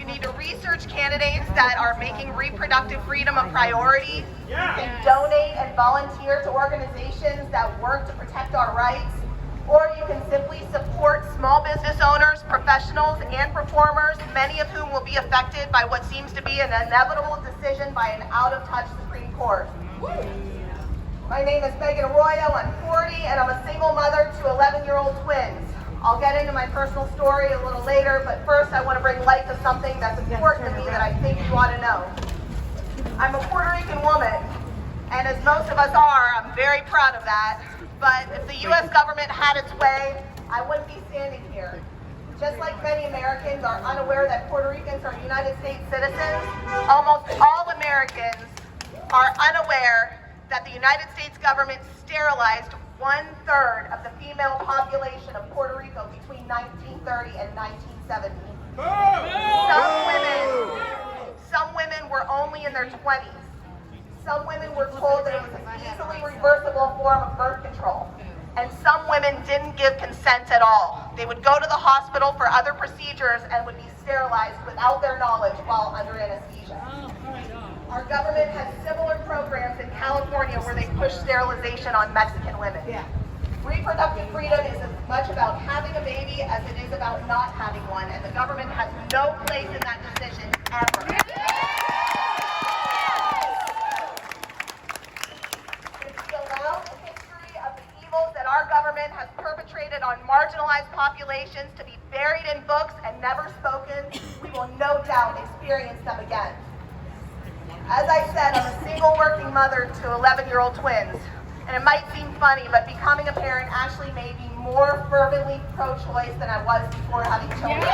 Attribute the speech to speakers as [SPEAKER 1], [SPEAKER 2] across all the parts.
[SPEAKER 1] need to research candidates that are making reproductive freedom a priority. You can donate and volunteer to organizations that work to protect our rights. Or you can simply support small business owners, professionals, and performers, many of whom will be affected by what seems to be an inevitable decision by an out-of-touch Supreme Court. My name is Arroyo, I'm 40, and I'm a single mother to 11-year-old twins. I'll get into my personal story a little later, but first I want to bring light to something that's important to me that I think you ought to know. I'm a Puerto Rican woman, and as most of us are, I'm very proud of that. But if the U.S. government had its way, I wouldn't be standing here. Just like many Americans are unaware that Puerto Ricans are United States citizens, almost all Americans are unaware that the United States government sterilized 1/3 of the female population of Puerto Rico between 1930 and 1970. Some women were only in their 20s. Some women were told that it was an easily reversible form of birth control. And some women didn't give consent at all. They would go to the hospital for other procedures and would be sterilized without their knowledge while under anesthesia. Our government has similar programs in California where they push sterilization on Mexican women. Reproductive freedom is as much about having a baby as it is about not having one, and the government has no place in that decision ever. Our government has perpetrated on marginalized populations to be buried in books and never spoken, we will no doubt experience them again. As I said, I'm a single working mother to 11-year-old twins, and it might seem funny, but becoming a parent actually made me more fervently pro-choice than I was before having children. I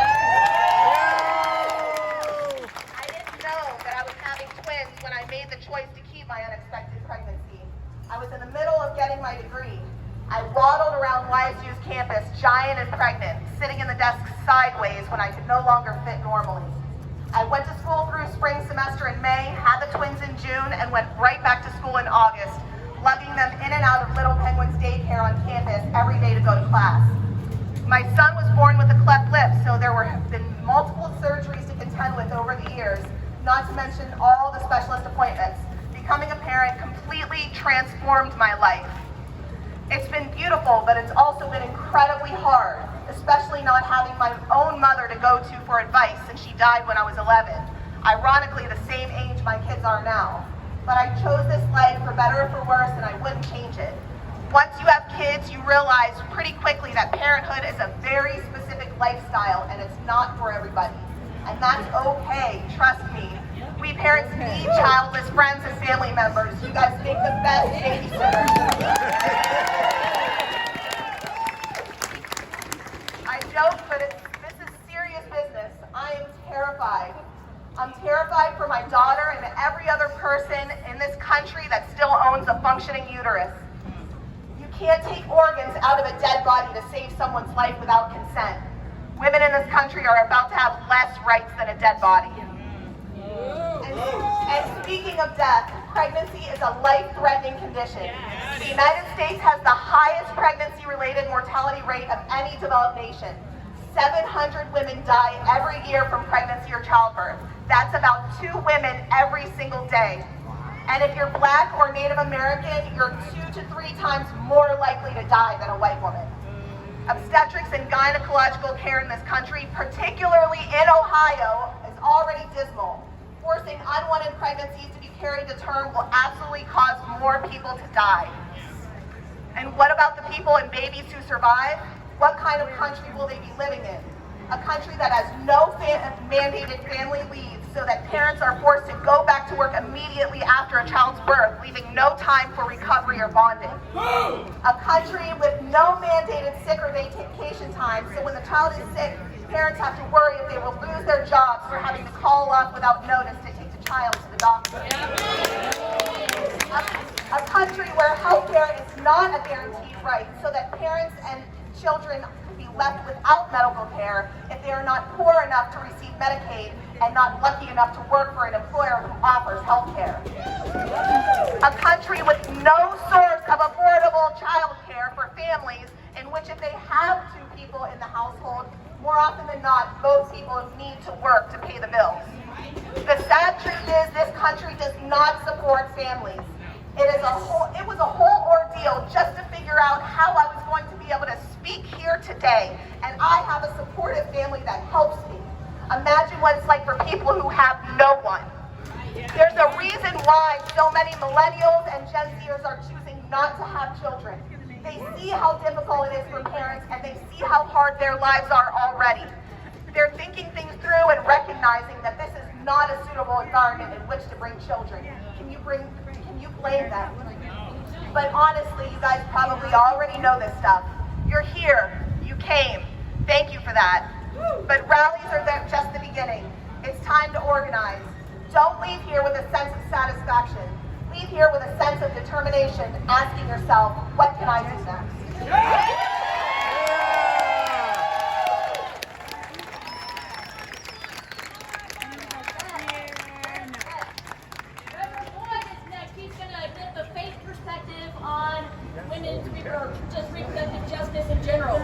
[SPEAKER 1] didn't know that I was having twins when I made the choice to keep my unexpected pregnancy. I was in the middle of getting my degree. I waddled around YSU's campus, giant and pregnant, sitting in the desk sideways when I could no longer fit normally. I went to school through spring semester in May, had the twins in June, and went right back to school in August, lugging them in and out of Little Penguin's daycare on campus every day to go to class. My son was born with a cleft lip, so there have been multiple surgeries to contend with over the years, not to mention all the specialist appointments. Becoming a parent completely transformed my life. It's been beautiful, but it's also been incredibly hard, especially not having my own mother to go to for advice since she died when I was 11. Ironically, the same age my kids are now. But I chose this life for better or for worse, and I wouldn't change it. Once you have kids, you realize pretty quickly that parenthood is a very specific lifestyle, and it's not for everybody. And that's okay, trust me. We parents need childless friends and family members. You guys make the best babysitters. I joke, but this is serious business. I am terrified. I'm terrified for my daughter and every other person in this country that still owns a functioning uterus. You can't take organs out of a dead body to save someone's life without consent. Women in this country are about to have less rights than a dead body. And speaking of death, pregnancy is a life-threatening condition. The United States has the highest pregnancy-related mortality rate of any developed nation. 700 women die every year from pregnancy or childbirth. That's about 2 women every single day. And if you're Black or Native American, you're 2 to 3 times more likely to die than a white woman. Obstetrics and gynecological care in this country, particularly in Ohio, is already dismal. Forcing unwanted pregnancies to be carried to term will absolutely cause more people to die. And what about the people and babies who survive? What kind of country will they be living in? A country that has no mandated family leave, so that parents are forced to go back to work immediately after a child's birth, leaving no time for recovery or bonding. A country with no mandated sick or vacation time, so when the child is sick, parents have to worry if they will lose their jobs for having to call up without notice to take the child to the doctor. A country where healthcare is not a guaranteed right, so that parents and children can be left without medical care if they are not poor enough to receive Medicaid and not lucky enough to work for an employer who offers healthcare. A country with no source of affordable child care for families in which if they have 2 people in the household, more often than not, most people need to work to pay the bills. The sad truth is this country does not support families. It was a whole ordeal just to figure out how I was going to be able to speak here today. And I have a supportive family that helps me. Imagine what it's like for people who have no one. There's a reason why so many millennials and Gen Zers are choosing not to have children. They see how difficult it is for parents, and they see how hard their lives are already. They're thinking things through and recognizing that this is not a suitable environment in which to bring children. Can you blame them? But honestly, you guys probably already know this stuff. You're here, you came. Thank you for that. But rallies are just the beginning. It's time to organize. Don't leave here with a sense of satisfaction. Leave here with a sense of determination, asking yourself, what can I do next?
[SPEAKER 2] Women's reproductive justice in general.